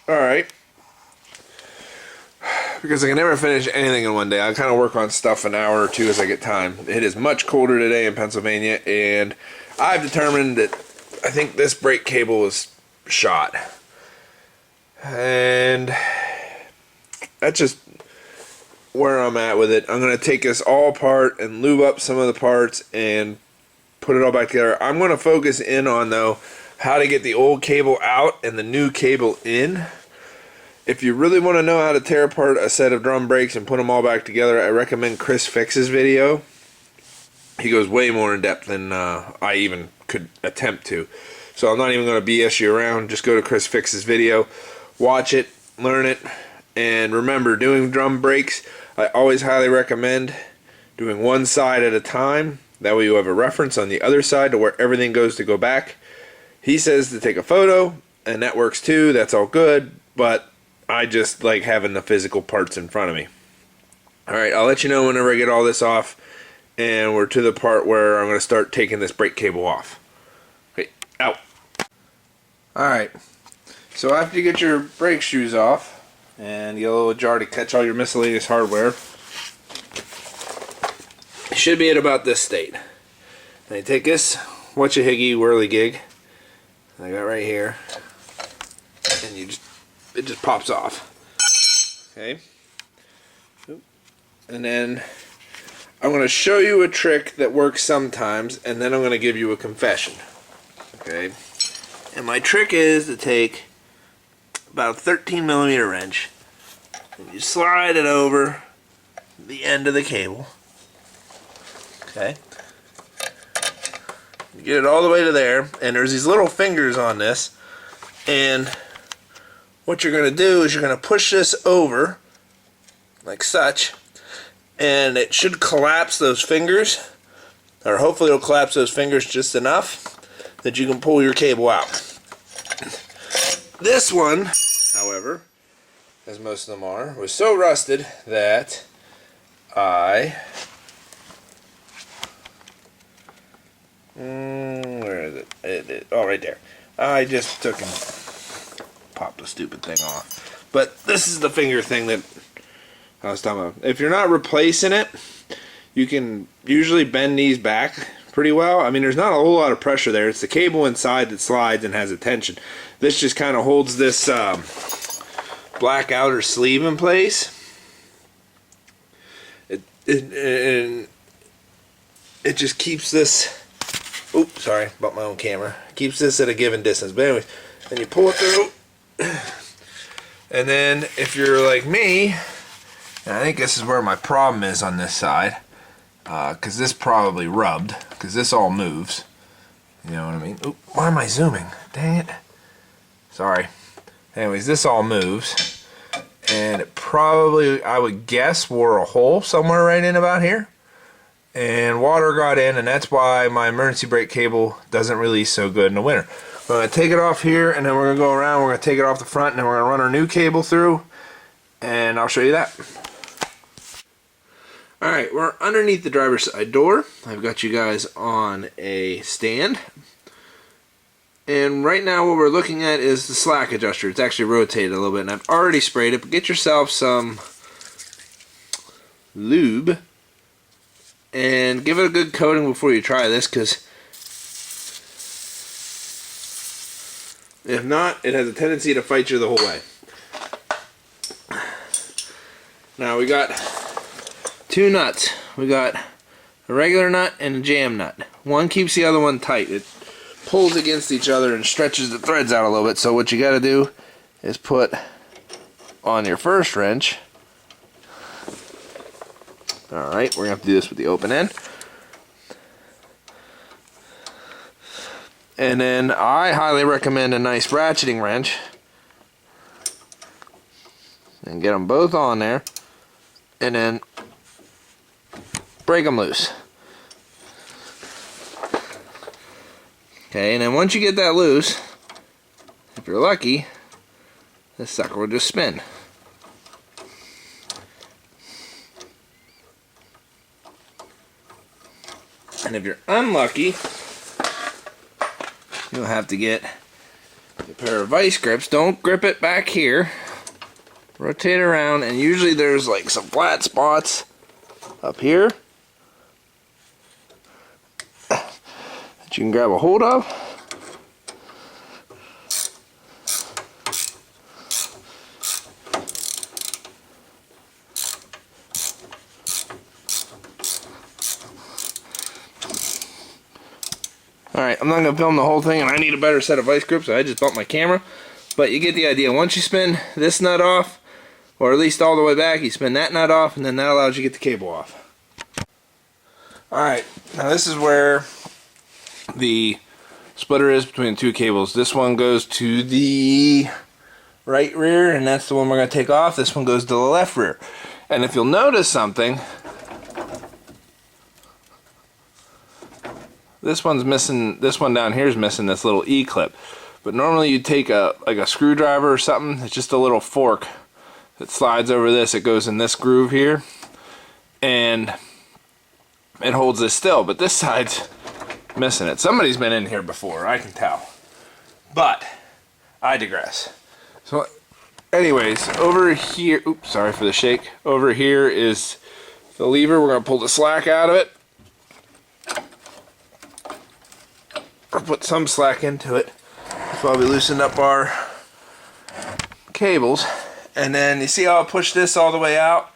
Alright. Because I can never finish anything in one day. I kind of work on stuff an hour or two as I get time. It is much colder today in Pennsylvania, and I've determined that I think this brake cable is shot. And that's just where I'm at with it. I'm going to take this all apart and lube up some of the parts and put it all back together. I'm going to focus in on, though, how to get the old cable out and the new cable in. If you really want to know how to tear apart a set of drum brakes and put them all back together, I recommend Chris Fix's video. He goes way more in depth than I even could attempt to. So I'm not even going to BS you around. Just go to Chris Fix's video, watch it, learn it, and remember, doing drum brakes, I always highly recommend doing one side at a time. That way you have a reference on the other side to where everything goes to go back. He says to take a photo, and that works too. That's all good, but I just like having the physical parts in front of me. Alright, I'll let you know whenever I get all this off, and we're to the part where I'm going to start taking this brake cable off. Okay, out. Alright, so after you get your brake shoes off, and get a little jar to catch all your miscellaneous hardware, it should be at about this state. Now you take this whatcha-higgy whirly-gig I got right here, and it just pops off. Okay. And then I'm going to show you a trick that works sometimes, and then I'm going to give you a confession. Okay. And my trick is to take about a 13mm wrench, and you slide it over the end of the cable. Okay. You get it all the way to there, and there's these little fingers on this, and what you're going to do is you're going to push this over like such, and it should collapse those fingers, or hopefully it'll collapse those fingers just enough that you can pull your cable out. This one, however, as most of them are, was so rusted that where is it? Oh, right there. I just took and popped the stupid thing off. But this is the finger thing that I was talking about. If you're not replacing it, you can usually bend these back pretty well. I mean, there's not a whole lot of pressure there. It's the cable inside that slides and has a tension. This just kind of holds this black outer sleeve in place. It just keeps this. Oops, sorry, about my own camera. Keeps this at a given distance. But anyways, then you pull it through. And then if you're like me, and I think this is where my problem is on this side, because this probably rubbed, because this all moves. You know what I mean? Oop, why am I zooming? Dang it. Sorry. Anyways, this all moves. And it probably, I would guess, wore a hole somewhere right in about here. And water got in, and that's why my emergency brake cable doesn't release so good in the winter. We're going to take it off here, and then we're going to go around, we're going to take it off the front, and then we're going to run our new cable through, and I'll show you that. Alright, we're underneath the driver's side door. I've got you guys on a stand. And right now what we're looking at is the slack adjuster. It's actually rotated a little bit, and I've already sprayed it, but get yourself some lube and give it a good coating before you try this, because if not, it has a tendency to fight you the whole way. Now we got two nuts. We got a regular nut and a jam nut. One keeps the other one tight. It pulls against each other and stretches the threads out a little bit. So what you got to do is put on your first wrench. Alright, we're going to have to do this with the open end. And then I highly recommend a nice ratcheting wrench. And get them both on there. And then break them loose. Okay, and then once you get that loose, if you're lucky, this sucker will just spin. And if you're unlucky, you'll have to get the pair of vice grips. Don't grip it back here. Rotate around, and usually there's like some flat spots up here that you can grab a hold of. Alright, I'm not going to film the whole thing, and I need a better set of vice grips, so I just bumped my camera. But you get the idea. Once you spin this nut off, or at least all the way back, you spin that nut off, and then that allows you to get the cable off. Alright, now this is where the splitter is between the two cables. This one goes to the right rear, and that's the one we're going to take off. This one goes to the left rear. And if you'll notice something, this one's missing, this one down here is missing this little E-clip. But normally you take like a screwdriver or something, it's just a little fork that slides over this, it goes in this groove here, and it holds this still, but this side's missing it. Somebody's been in here before, I can tell. But, I digress. So, anyways, over here, oops, sorry for the shake. Over here is the lever, we're going to pull the slack out of it. Or put some slack into it. That's why we loosened up our cables. And then you see how I push this all the way out?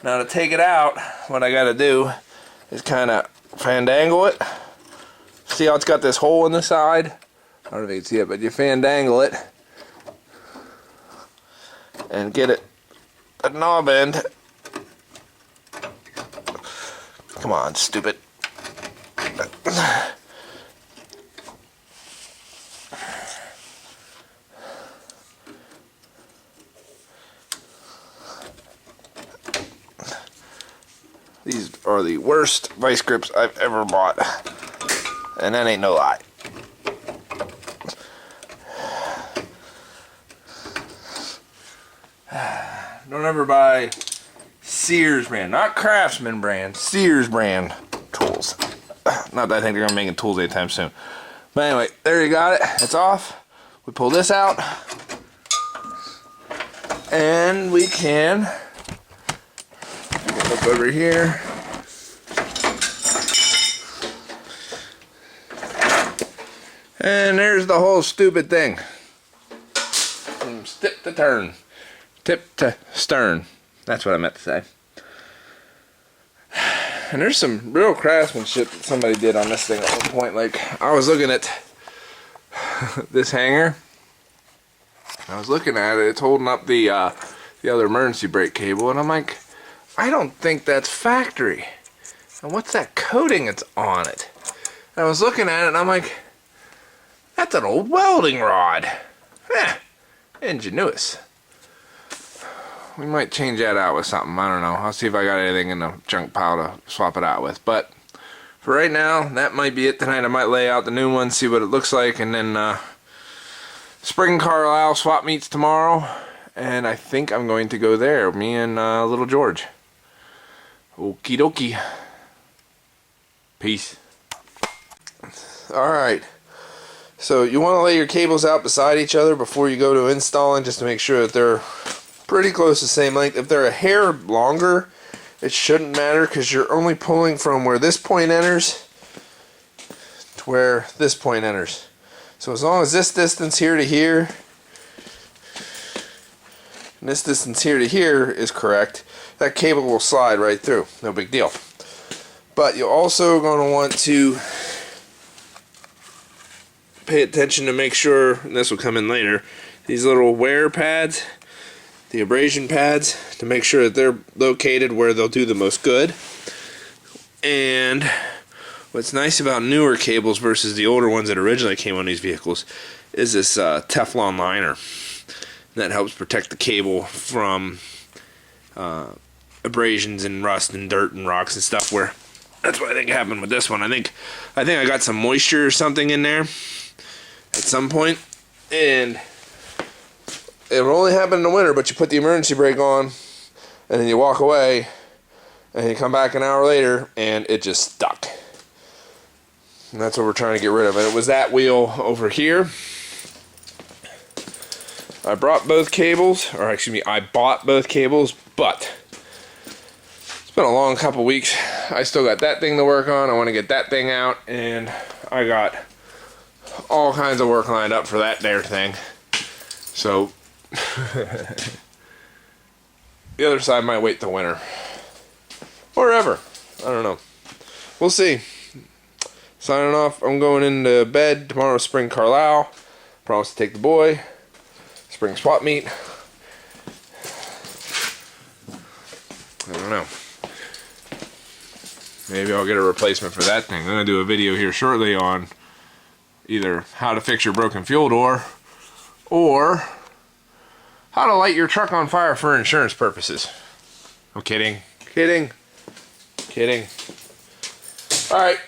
Now to take it out, what I gotta do is kind of fandangle it. See how it's got this hole in the side? I don't know if you can see it, but you fandangle it and get it at knob end. Come on, stupid. These are the worst vice grips I've ever bought, and that ain't no lie. Don't ever buy Sears brand, not Craftsman brand, Sears brand tools. Not that I think they're gonna be making tools anytime soon. But anyway, there you got it. It's off. We pull this out, and we can look over here. And there's the whole stupid thing. From tip to turn. Tip to stern. That's what I meant to say. And there's some real craftsmanship that somebody did on this thing at one point. Like, I was looking at this hanger. I was looking at it. It's holding up the other emergency brake cable. And I'm like, I don't think that's factory. And what's that coating that's on it? And I was looking at it and I'm like, that's an old welding rod. Ingenuous. We might change that out with something. I don't know. I'll see if I got anything in the junk pile to swap it out with. But for right now, that might be it tonight. I might lay out the new one, see what it looks like, and then Spring Carlisle swap meets tomorrow. And I think I'm going to go there. Me and little George. Okie dokie. Peace. Alright. So you want to lay your cables out beside each other before you go to installing, just to make sure that they're pretty close to the same length. If they're a hair longer, it shouldn't matter because you're only pulling from where this point enters to where this point enters. So as long as this distance here to here and this distance here to here is correct, that cable will slide right through. No big deal. But you're also going to want to pay attention to make sure, and this will come in later, these little wear pads, the abrasion pads, to make sure that they're located where they'll do the most good. And what's nice about newer cables versus the older ones that originally came on these vehicles is this Teflon liner. That helps protect the cable from abrasions and rust and dirt and rocks and stuff. Where that's what I think happened with this one. I think I got some moisture or something in there at some point, and it will only happen in the winter. But you put the emergency brake on, and then you walk away, and you come back an hour later, and it just stuck. And that's what we're trying to get rid of. And it was that wheel over here. I brought both cables, or excuse me, I bought both cables, but it's been a long couple weeks. I still got that thing to work on. I want to get that thing out, and I got all kinds of work lined up for that there thing. So the other side might wait till winter. Or ever. I don't know. We'll see. Signing off. I'm going into bed. Tomorrow's Spring Carlisle. Promise to take the boy. Spring swap meet. I don't know. Maybe I'll get a replacement for that thing. I'm going to do a video here shortly on either how to fix your broken fuel door or how to light your truck on fire for insurance purposes. I'm kidding. Kidding. Kidding. Alright.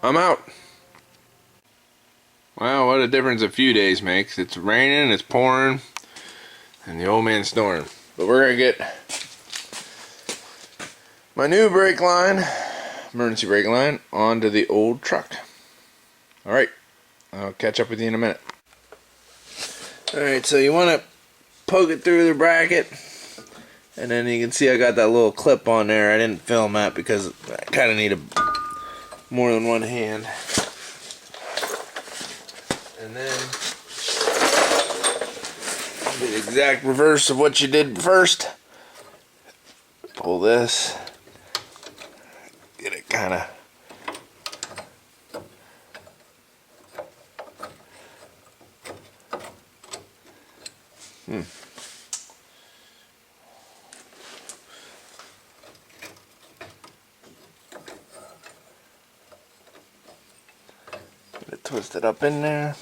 I'm out. Wow, what a difference a few days makes. It's raining, it's pouring, and the old man's snoring. But we're gonna get my new brake line, emergency brake line, onto the old truck. Alright, I'll catch up with you in a minute. Alright, so you want to poke it through the bracket, and then you can see I got that little clip on there. I didn't film that because I kind of need more than one hand. And then the exact reverse of what you did first. Pull this, get it kind of get it twisted up in there.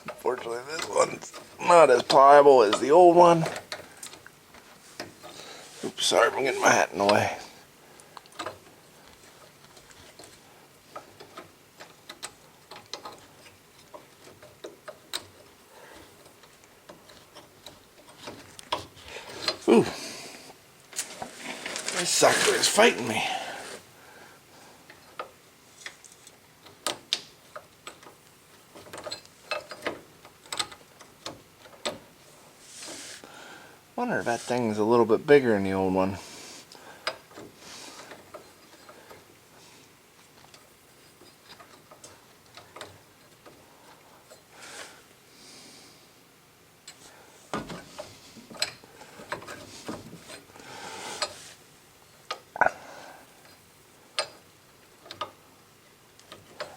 Unfortunately, this one's not as pliable as the old one. Oops, sorry, I'm getting my hat in the way. Ooh, this sucker is fighting me. I wonder if that thing's a little bit bigger than the old one.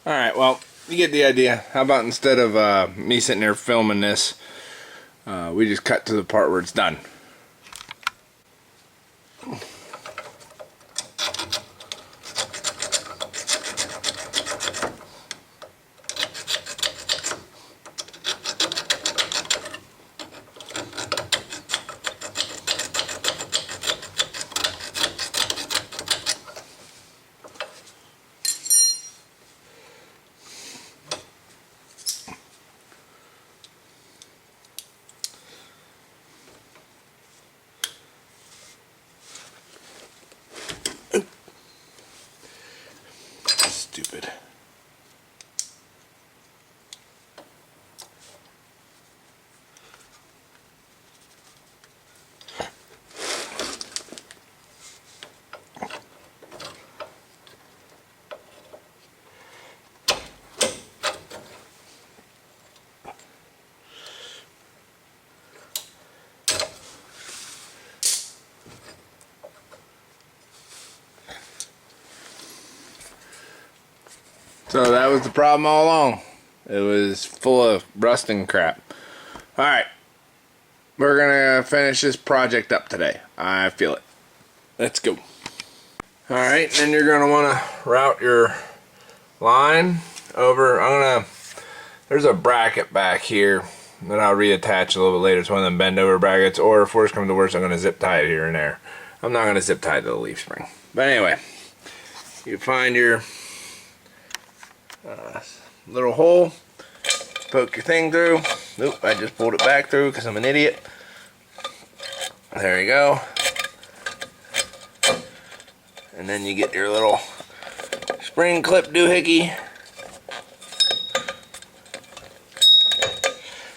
Alright, well, you get the idea. How about instead of me sitting there filming this, we just cut to the part where it's done. Stupid. So that was the problem all along. It was full of rusting crap. Alright. We're gonna finish this project up today. I feel it. Let's go. Alright, then you're gonna wanna route your line over. There's a bracket back here that I'll reattach a little bit later. It's one of them bend over brackets, or if worse comes to worse, I'm gonna zip tie it here and there. I'm not gonna zip tie it to the leaf spring. But anyway, you find your little hole, poke your thing through. Oop, I just pulled it back through because I'm an idiot. There you go. And then you get your little spring clip doohickey.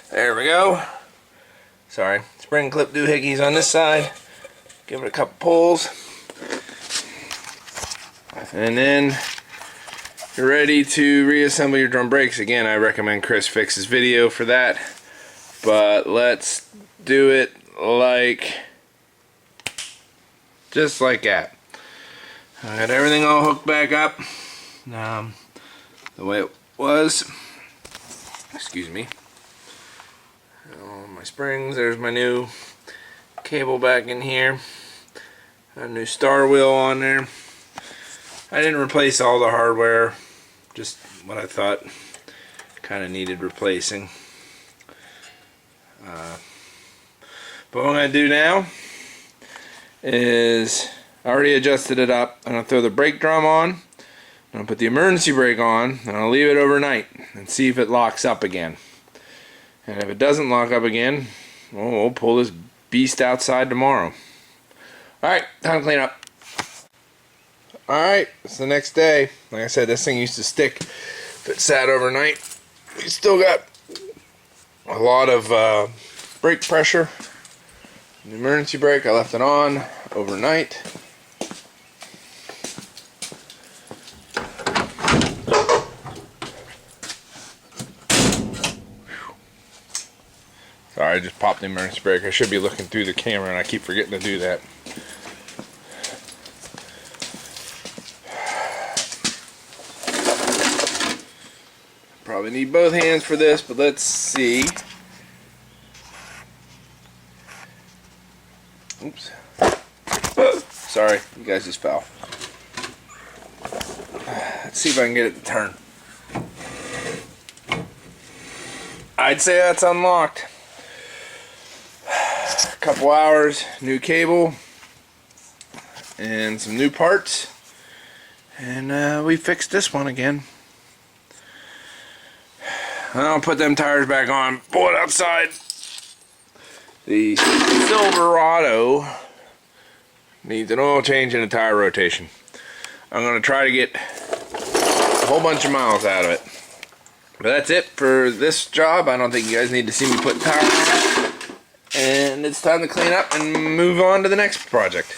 There we go. Sorry, spring clip doohickeys on this side. Give it a couple pulls. And then you're ready to reassemble your drum brakes. Again, I recommend Chris Fix's video for that. But let's do it just like that. I got everything all hooked back up. The way it was. Excuse me. My springs, there's my new cable back in here. A new star wheel on there. I didn't replace all the hardware, just what I thought kind of needed replacing. But what I'm going to do now is, I already adjusted it up. I'm going to throw the brake drum on. I'm going to put the emergency brake on, and I'll leave it overnight and see if it locks up again. And if it doesn't lock up again, well, we'll pull this beast outside tomorrow. Alright, time to clean up. Alright, it's the next day. Like I said, this thing used to stick if it sat overnight. We still got a lot of brake pressure. The emergency brake, I left it on overnight. Sorry, I just popped the emergency brake. I should be looking through the camera and I keep forgetting to do that. Probably need both hands for this, but let's see. Oops. Sorry, you guys just fell. Let's see if I can get it to turn. I'd say that's unlocked. A couple hours, new cable, and some new parts, and we fixed this one again. I'll put them tires back on, pull it outside. The Silverado needs an oil change and a tire rotation. I'm going to try to get a whole bunch of miles out of it. But that's it for this job. I don't think you guys need to see me put tires on. And it's time to clean up and move on to the next project.